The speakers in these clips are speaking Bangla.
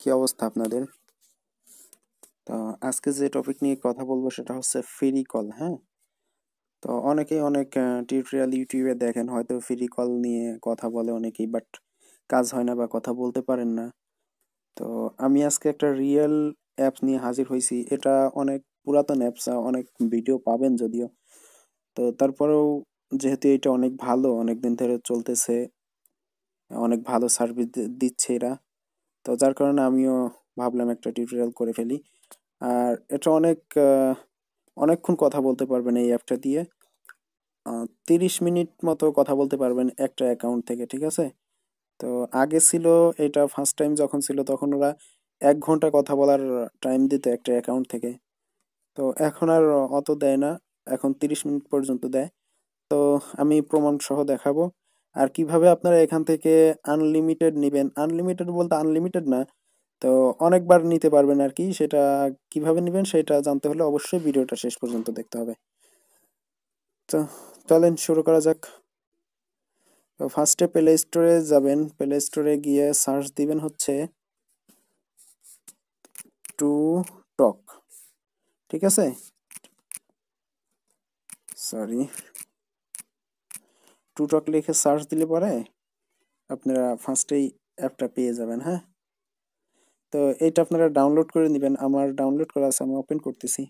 কি অবস্থা আপনাদের? তো আজকে যে টপিক নিয়ে কথা বলবো সেটা হচ্ছে ফ্রি কল। হ্যাঁ, তো অনেকেই অনেক টিউটোরিয়াল ইউটিউবে দেখেন, হয়তো ফ্রি কল নিয়ে কথা বলে অনেকেই, বাট কাজ হয় না বা কথা বলতে পারেন না। তো আমি আজকে একটা রিয়েল অ্যাপ নিয়ে হাজির হয়েছি। এটা অনেক পুরাতন অ্যাপস, অনেক ভিডিও পাবেন যদিও। তো তারপরেও যেহেতু এটা অনেক ভালো, অনেক দিন ধরে চলতেছে, অনেক ভালো সার্ভিস দিচ্ছে এরা, তো যার কারণে আমিও ভাবলাম একটা টিউটোরিয়াল করে ফেলি। আর এটা অনেকক্ষণ কথা বলতে পারবেন এই অ্যাপটা দিয়ে। 30 মিনিট মতো কথা বলতে পারবেন একটা অ্যাকাউন্ট থেকে, ঠিক আছে? তো আগে ছিল, এটা ফার্স্ট টাইম যখন ছিল তখন ওরা 1 ঘন্টা কথা বলার টাইম দিত একটা অ্যাকাউন্ট থেকে। তো এখন আর অত দেয় না, এখন 30 মিনিট পর্যন্ত দেয়। তো আমি প্রমাণ সহ দেখাবো। আর কিভাবে আপনারা এখান থেকে আনলিমিটেড নেবেন, আনলিমিটেড বলতে আনলিমিটেড না, তো অনেকবার নিতে পারবেন আর কি। সেটা কিভাবে নেবেন সেটা জানতে হলে অবশ্যই ভিডিওটা শেষ পর্যন্ত দেখতে হবে। তো চলেন শুরু করা যাক। তো ফার্স্টে প্লে স্টোরে যাবেন, প্লে স্টোরে গিয়ে সার্চ দিবেন হচ্ছে টু টক, ঠিক আছে? সরি, টু টক লিখে সার্চ দিলে পরে আপনারা ফার্স্টেই অ্যাপটা পেয়ে যাবেন। হ্যাঁ, তো এইটা আপনারা ডাউনলোড করে নেবেন। আমার ডাউনলোড করা আছে, আমি ওপেন করতেছি।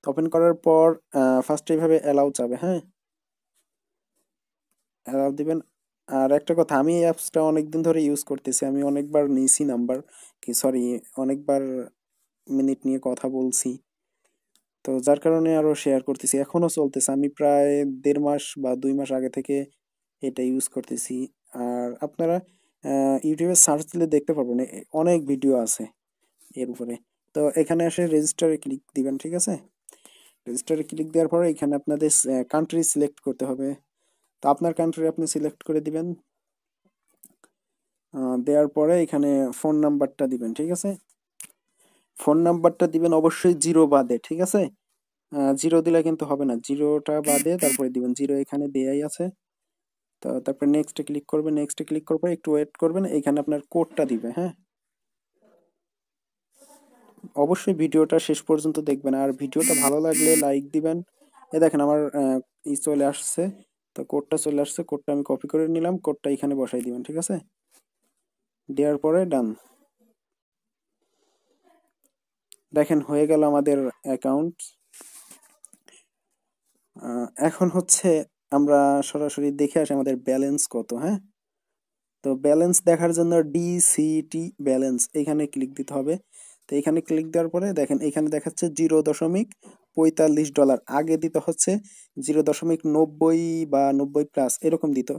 ওপেন করার পর ফার্স্টে এইভাবে অ্যালাউ যাবে। হ্যাঁ, অ্যালাউ দিবেন। আর একটা কথা, আমি এই অ্যাপসটা অনেকদিন ধরে ইউজ করতেছি, আমি অনেকবার নিয়েছি নাম্বার, কি সরি, অনেকবার মিনিট নিয়ে কথা বলছি। তো যার কারণে আরো শেয়ার করতেছি, এখনো চলতেছে। আমি প্রায় 1.5 মাস বা 2 মাস আগে থেকে এটা ইউজ করতেছি। আর আপনারা ইউটিউবে সার্চ দিলে দেখতে পারবেন, অনেক ভিডিও আছে এর উপরে। তো এখানে এসে রেজিস্টারে ক্লিক দিবেন, ঠিক আছে? রেজিস্টারে ক্লিক দেওয়ার পরে এখানে আপনাদের কান্ট্রি সিলেক্ট করতে হবে। তো আপনার কান্ট্রি আপনি সিলেক্ট করে দিবেন। দেওয়ার পরে এখানে ফোন নাম্বারটা দিবেন, ঠিক আছে? ফোন নাম্বারটা দিবেন অবশ্যই জিরো বাদে, ঠিক আছে? জিরো দিলে কিন্তু হবে না, জিরোটা বাদে তারপরে দিবেন। জিরো এখানে দেয়াই আছে। তো তারপরে নেক্সটে ক্লিক করবেন, নেক্সটে ক্লিক করার পরে একটু ওয়েট করবেন, এখানে আপনার কোডটা দিবে। হ্যাঁ, অবশ্যই ভিডিওটা শেষ পর্যন্ত দেখবেন, আর ভিডিওটা ভালো লাগলে লাইক দিবেন। এ দেখেন আমার চলে আসছে, তো কোডটা চলে আসছে, কোডটা আমি কপি করে নিলাম, কোডটা এখানে বসাই দিবেন, ঠিক আছে? দেওয়ার পরে ডান। দেখেন হয়ে গেল আমাদের অ্যাকাউন্ট। এখন হচ্ছে আমরা সরাসরি দেখে আসি আমাদের ব্যালেন্স কত। হ্যাঁ, তো ব্যালেন্স দেখার জন্য ডিসিটি ব্যালেন্স এখানে ক্লিক দিতে হবে। তো এখানে ক্লিক দেওয়ার পরে দেখেন এখানে দেখাচ্ছে 0.45 ডলার। আগে দিতে হচ্ছে 0.90 বা 90 প্লাস এরকম দিত,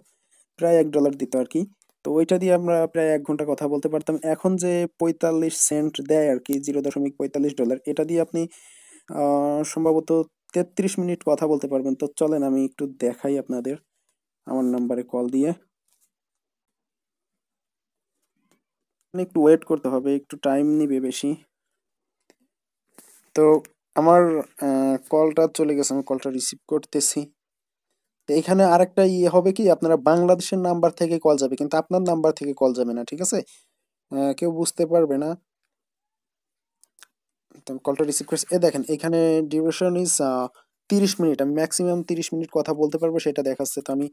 প্রায় $1 দিত আর কি। তো ওইটা দিয়ে আমরা প্রায় 1 ঘন্টা কথা বলতে পারতাম। এখন যে 45 সেন্ট দেয় আর কি, $0.45, এটা দিয়ে আপনি সম্ভবত 33 মিনিট কথা বলতে পারবেন। তো চলেন আমি একটু দেখাই আপনাদের আমার নাম্বারে কল দিয়ে। একটু ওয়েট করতে হবে, একটু টাইম নিবে বেশি। তো আমার কলটা চলে গেছে, আমি কলটা রিসিভ করতেছি। তো এখানে আরেকটা ইয়ে হবে কি, আপনারা বাংলাদেশের নাম্বার থেকে কল যাবে, কিন্তু আপনার নাম্বার থেকে কল যাবে না, ঠিক আছে? কেউ বুঝতে পারবে না। তো কলটা রিসিভ করছি, এ দেখেন এখানে ডিউরেশন ইজ 30 মিনিট। আমি ম্যাক্সিমাম 30 মিনিট কথা বলতে পারবো সেটা দেখাচ্ছে। তো আমি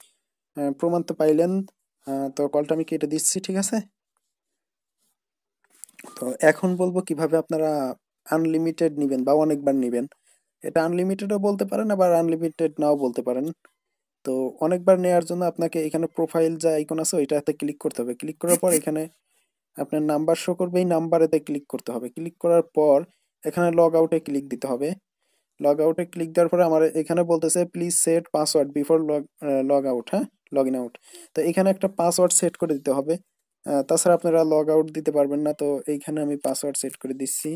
প্রমাণ তো পাইলেন। তো কলটা আমি কেটে দিচ্ছি, ঠিক আছে? তো এখন বলবো কিভাবে আপনারা আনলিমিটেড নিবেন বা অনেকবার নিবেন। এটা আনলিমিটেডও বলতে পারেন, আবার আনলিমিটেড নাও বলতে পারেন। তো অনেকবার নেওয়ার জন্য আপনাকে এখানে প্রোফাইল যে আইকন আছে ওইটাতে ক্লিক করতে হবে। ক্লিক করার পর এখানে আপনার নাম্বার শো করবে, এই নাম্বারেতে ক্লিক করতে হবে। ক্লিক করার পর এখানে লগ আউটে ক্লিক দিতে হবে। লগ আউটে ক্লিক দেওয়ার পরে আমার এখানে বলতেছে please set password before log out. হ্যাঁ, লগ ইন আউট। তো এখানে একটা পাসওয়ার্ড সেট করে দিতে হবে, তাছাড়া আপনারা লগ আউট দিতে পারবেন না। তো এইখানে আমি পাসওয়ার্ড সেট করে দিচ্ছি।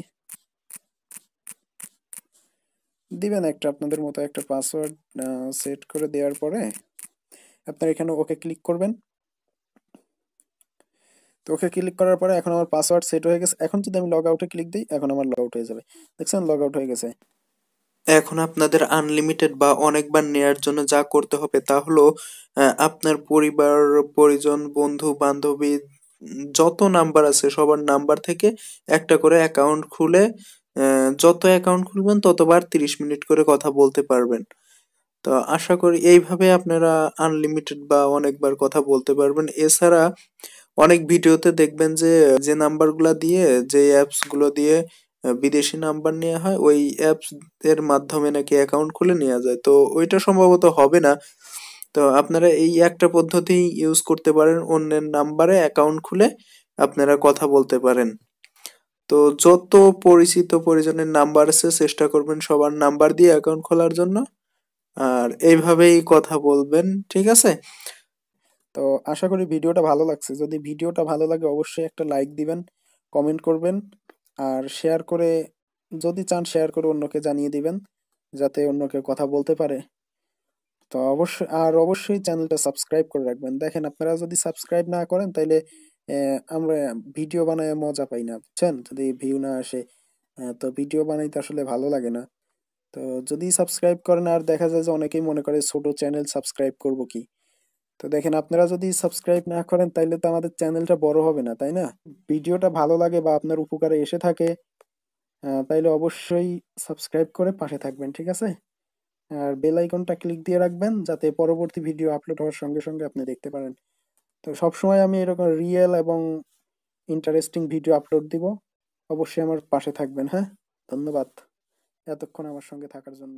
দিবেন একটা আপনাদের মতো একটা পাসওয়ার্ড সেট করে দেওয়ার পরে আপনারা এখানে ওকে ক্লিক করবেন। তো ওকে ক্লিক করার পরে এখন আমার পাসওয়ার্ড সেট হয়ে গেছে। এখন যদি আমি লগ আউটে ক্লিক দিই, এখন আমার লগ আউট হয়ে যাবে। দেখছেন, লগ আউট হয়ে গেছে। এখন আপনাদের আনলিমিটেড বা অনেকবার নেয়ার জন্য যা করতে হবে তা হলো আপনার পরিবার, পরিজন, বন্ধু বান্ধবী যত নাম্বার আছে সবার নাম্বার থেকে একটা করে অ্যাকাউন্ট খুলে যত অ্যাকাউন্ট খুলবেন ততবার 30 মিনিট করে কথা বলতে পারবেন। তো আশা করি এইভাবে আপনারা আনলিমিটেড বা অনেকবার কথা বলতে পারবেন। এছাড়া অনেক ভিডিওতে দেখবেন যে যে নাম্বারগুলো দিয়ে, যে অ্যাপস গুলো দিয়ে বিদেশি নাম্বার নেওয়া হয়, ওই অ্যাপস এর মাধ্যমে নাকি অ্যাকাউন্ট খুলে নেওয়া যায়। তো ওইটা সম্ভবত হবে না। তো আপনারা এই একটা পদ্ধতি ইউজ করতে পারেন, অন্যের নাম্বারে অ্যাকাউন্ট খুলে আপনারা কথা বলতে পারেন। তো যত পরিচিত পরিজনের নাম্বার আছে চেষ্টা করবেন সবার নাম্বার দিয়ে অ্যাকাউন্ট খোলার জন্য, আর এইভাবেই কথা বলবেন, ঠিক আছে? তো আশা করি ভিডিওটা ভালো লাগছে। যদি ভিডিওটা ভালো লাগে অবশ্যই একটা লাইক দিবেন, কমেন্ট করবেন, আর শেয়ার করে, যদি চান শেয়ার করে অন্যকে জানিয়ে দিবেন যাতে অন্য কেউ কথা বলতে পারে। তো অবশ্যই চ্যানেলটা সাবস্ক্রাইব করে রাখবেন। দেখেন, আপনারা যদি সাবস্ক্রাইব না করেন তাইলে আমরা ভিডিও বানায় মজা পাই না, বুঝছেন? যদি ভিউ না আসে, তো ভিডিও বানাইতে আসলে ভালো লাগে না। তো যদি সাবস্ক্রাইব করেন, আর দেখা যায় যে অনেকেই মনে করে ছোট চ্যানেল সাবস্ক্রাইব করব কি। তো দেখেন, আপনারা যদি সাবস্ক্রাইব না করেন তাইলে তো আমাদের চ্যানেলটা বড় হবে না, তাই না? ভিডিওটা ভালো লাগে বা আপনার উপকারে এসে থাকে, তাইলে অবশ্যই সাবস্ক্রাইব করে পাশে থাকবেন, ঠিক আছে? আর বেল আইকনটা ক্লিক দিয়ে রাখবেন যাতে পরবর্তী ভিডিও আপলোড হওয়ার সঙ্গে সঙ্গে আপনি দেখতে পারেন। তো সবসময় আমি এরকম রিয়েল এবং ইন্টারেস্টিং ভিডিও আপলোড দিব। অবশ্যই আমার পাশে থাকবেন, হ্যাঁ? ধন্যবাদ এতক্ষণ আমার সঙ্গে থাকার জন্য।